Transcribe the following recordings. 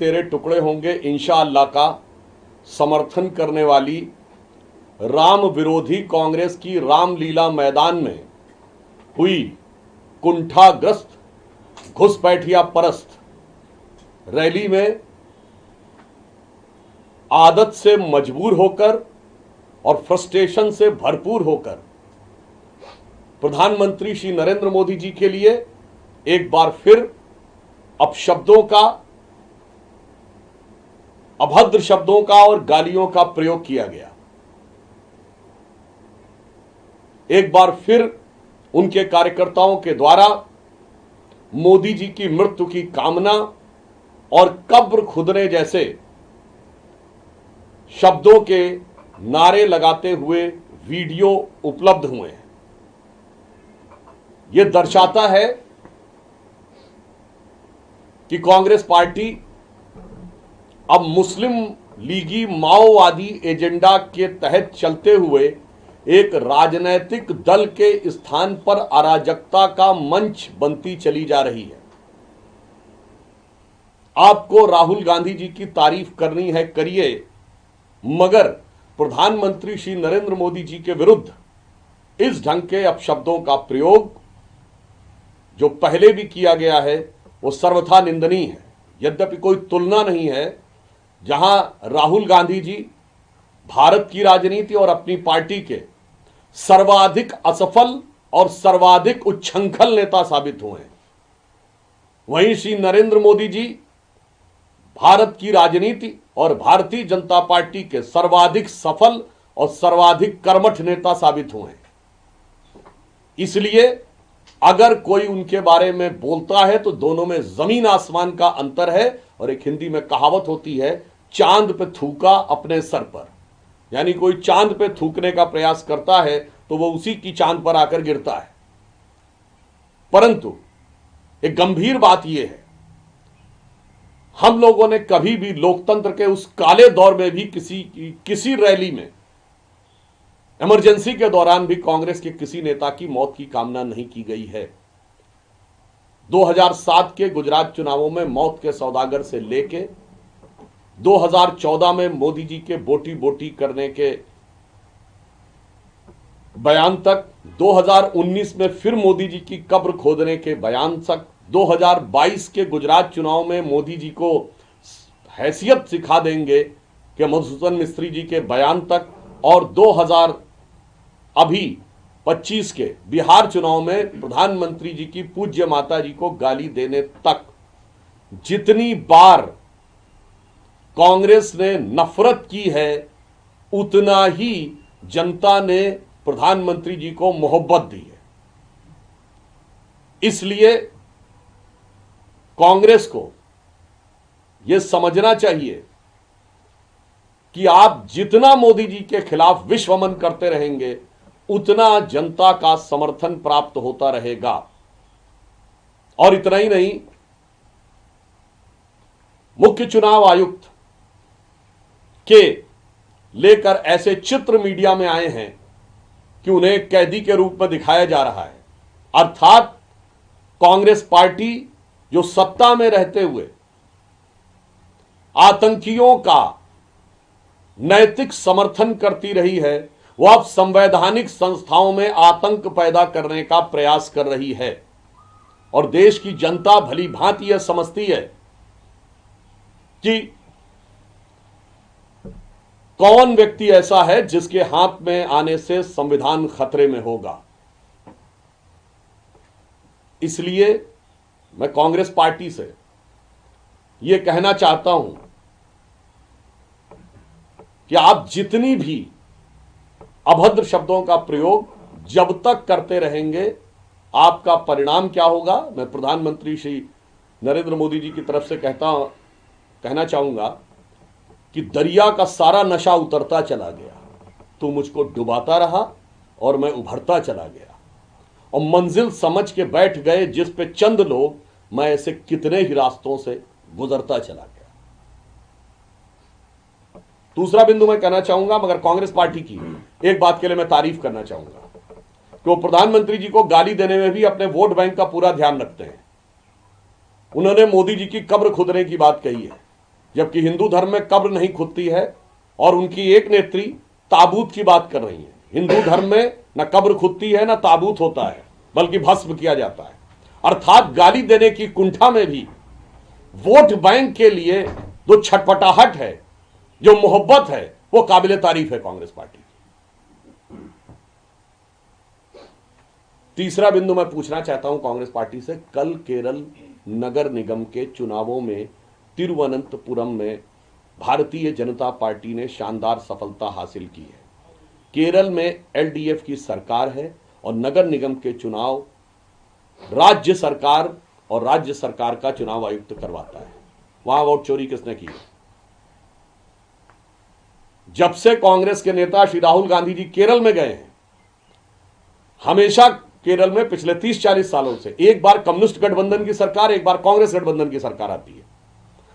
तेरे टुकड़े होंगे इंशाअल्लाह का समर्थन करने वाली राम विरोधी कांग्रेस की रामलीला मैदान में हुई कुंठाग्रस्त घुसपैठिया परस्त रैली में आदत से मजबूर होकर और फ्रस्ट्रेशन से भरपूर होकर प्रधानमंत्री श्री नरेंद्र मोदी जी के लिए एक बार फिर अपशब्दों का, अभद्र शब्दों का और गालियों का प्रयोग किया गया। एक बार फिर उनके कार्यकर्ताओं के द्वारा मोदी जी की मृत्यु की कामना और कब्र खुदने जैसे शब्दों के नारे लगाते हुए वीडियो उपलब्ध हुए हैं। यह दर्शाता है कि कांग्रेस पार्टी अब मुस्लिम लीगी माओवादी एजेंडा के तहत चलते हुए एक राजनैतिक दल के स्थान पर अराजकता का मंच बनती चली जा रही है। आपको राहुल गांधी जी की तारीफ करनी है, करिए, मगर प्रधानमंत्री श्री नरेंद्र मोदी जी के विरुद्ध इस ढंग के अपशब्दों का प्रयोग जो पहले भी किया गया है वो सर्वथा निंदनीय है। यद्यपि कोई तुलना नहीं है जहां राहुल गांधी जी भारत की राजनीति और अपनी पार्टी के सर्वाधिक असफल और सर्वाधिक उच्छृंखल नेता साबित हुए हैं, वहीं श्री नरेंद्र मोदी जी भारत की राजनीति और भारतीय जनता पार्टी के सर्वाधिक सफल और सर्वाधिक कर्मठ नेता साबित हुए हैं। इसलिए अगर कोई उनके बारे में बोलता है तो दोनों में जमीन आसमान का अंतर है। और एक हिंदी में कहावत होती है, चांद पे थूका अपने सर पर, यानी कोई चांद पे थूकने का प्रयास करता है तो वो उसी की चांद पर आकर गिरता है। परंतु एक गंभीर बात यह है, हम लोगों ने कभी भी लोकतंत्र के उस काले दौर में भी किसी रैली में, इमरजेंसी के दौरान भी कांग्रेस के किसी नेता की मौत की कामना नहीं की गई है। 2007 के गुजरात चुनावों में मौत के सौदागर से लेके 2014 में मोदी जी के बोटी बोटी करने के बयान तक, 2019 में फिर मोदी जी की कब्र खोदने के बयान तक, 2022 के गुजरात चुनाव में मोदी जी को हैसियत सिखा देंगे कि मधुसूदन मिस्त्री जी के बयान तक, और 2025 के बिहार चुनाव में प्रधानमंत्री जी की पूज्य माता जी को गाली देने तक, जितनी बार कांग्रेस ने नफरत की है उतना ही जनता ने प्रधानमंत्री जी को मोहब्बत दी है। इसलिए कांग्रेस को यह समझना चाहिए कि आप जितना मोदी जी के खिलाफ विश्वमन करते रहेंगे उतना जनता का समर्थन प्राप्त होता रहेगा। और इतना ही नहीं, मुख्य चुनाव आयुक्त के लेकर ऐसे चित्र मीडिया में आए हैं कि उन्हें कैदी के रूप में दिखाया जा रहा है। अर्थात कांग्रेस पार्टी जो सत्ता में रहते हुए आतंकियों का नैतिक समर्थन करती रही है, वो अब संवैधानिक संस्थाओं में आतंक पैदा करने का प्रयास कर रही है। और देश की जनता भली भांति यह समझती है कि कौन व्यक्ति ऐसा है जिसके हाथ में आने से संविधान खतरे में होगा। इसलिए मैं कांग्रेस पार्टी से यह कहना चाहता हूं कि आप जितनी भी अभद्र शब्दों का प्रयोग जब तक करते रहेंगे, आपका परिणाम क्या होगा, मैं प्रधानमंत्री श्री नरेंद्र मोदी जी की तरफ से कहना चाहूंगा कि दरिया का सारा नशा उतरता चला गया, तू मुझको डुबाता रहा और मैं उभरता चला गया, और मंजिल समझ के बैठ गए जिस पे चंद लोग, मैं ऐसे कितने ही रास्तों से गुजरता चला गया। दूसरा बिंदु मैं कहना चाहूंगा, मगर कांग्रेस पार्टी की एक बात के लिए मैं तारीफ करना चाहूंगा कि वो प्रधानमंत्री जी को गाली देने में भी अपने वोट बैंक का पूरा ध्यान रखते हैं। उन्होंने मोदी जी की कब्र खुदने की बात कही है, जबकि हिंदू धर्म में कब्र नहीं खुदती है और उनकी एक नेत्री ताबूत की बात कर रही है। हिंदू धर्म में न कब्र खुदती है न ताबूत होता है, बल्कि भस्म किया जाता है। अर्थात गाली देने की कुंठा में भी वोट बैंक के लिए जो छटपटाहट है, जो मोहब्बत है, वो काबिले तारीफ है कांग्रेस पार्टी की। तीसरा बिंदु मैं पूछना चाहता हूं कांग्रेस पार्टी से, कल केरल नगर निगम के चुनावों में तिरुवनंतपुरम में भारतीय जनता पार्टी ने शानदार सफलता हासिल की है। केरल में एलडीएफ की सरकार है और नगर निगम के चुनाव राज्य सरकार और राज्य सरकार का चुनाव आयुक्त करवाता है। वहां वोट चोरी किसने की? जब से कांग्रेस के नेता श्री राहुल गांधी जी केरल में गए हैं, हमेशा केरल में पिछले 30-40 सालों से एक बार कम्युनिस्ट गठबंधन की सरकार, एक बार कांग्रेस गठबंधन की सरकार आती है।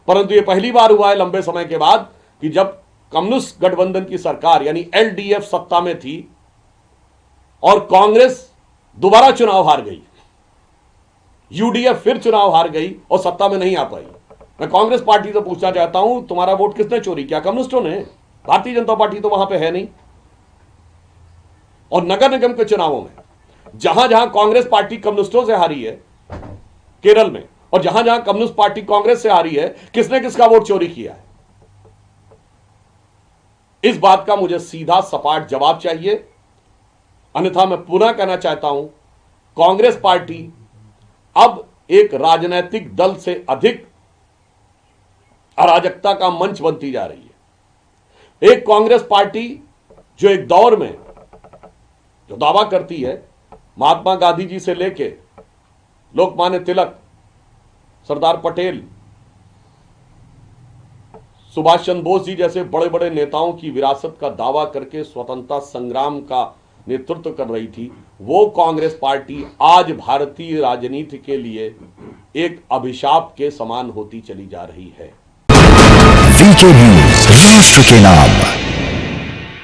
परंतु यह पहली बार हुआ है लंबे समय के बाद कि जब कम्युनिस्ट गठबंधन की सरकार यानी एलडीएफ सत्ता में थी और कांग्रेस दोबारा चुनाव हार गई, यूडीएफ फिर चुनाव हार गई और सत्ता में नहीं आ पाई। मैं कांग्रेस पार्टी से पूछना चाहता हूं, तुम्हारा वोट किसने चोरी किया? कम्युनिस्टों ने। भारतीय जनता पार्टी तो वहां पे है नहीं। और नगर निगम के चुनावों में जहां जहां कांग्रेस पार्टी कम्युनिस्टों से हारी है केरल में, और जहां जहां कम्युनिस्ट पार्टी कांग्रेस से हारी है, किसने किसका वोट चोरी किया है? इस बात का मुझे सीधा सपाट जवाब चाहिए। अन्यथा मैं पुनः कहना चाहता हूं, कांग्रेस पार्टी अब एक राजनीतिक दल से अधिक अराजकता का मंच बनती जा रही है। एक कांग्रेस पार्टी जो एक दौर में जो दावा करती है, महात्मा गांधी जी से लेके लोकमान्य तिलक, सरदार पटेल, सुभाष चंद्र बोस जी जैसे बड़े बड़े नेताओं की विरासत का दावा करके स्वतंत्रता संग्राम का नेतृत्व कर रही थी, वो कांग्रेस पार्टी आज भारतीय राजनीति के लिए एक अभिशाप के समान होती चली जा रही है। वीके न्यूज, राष्ट्र के नाम।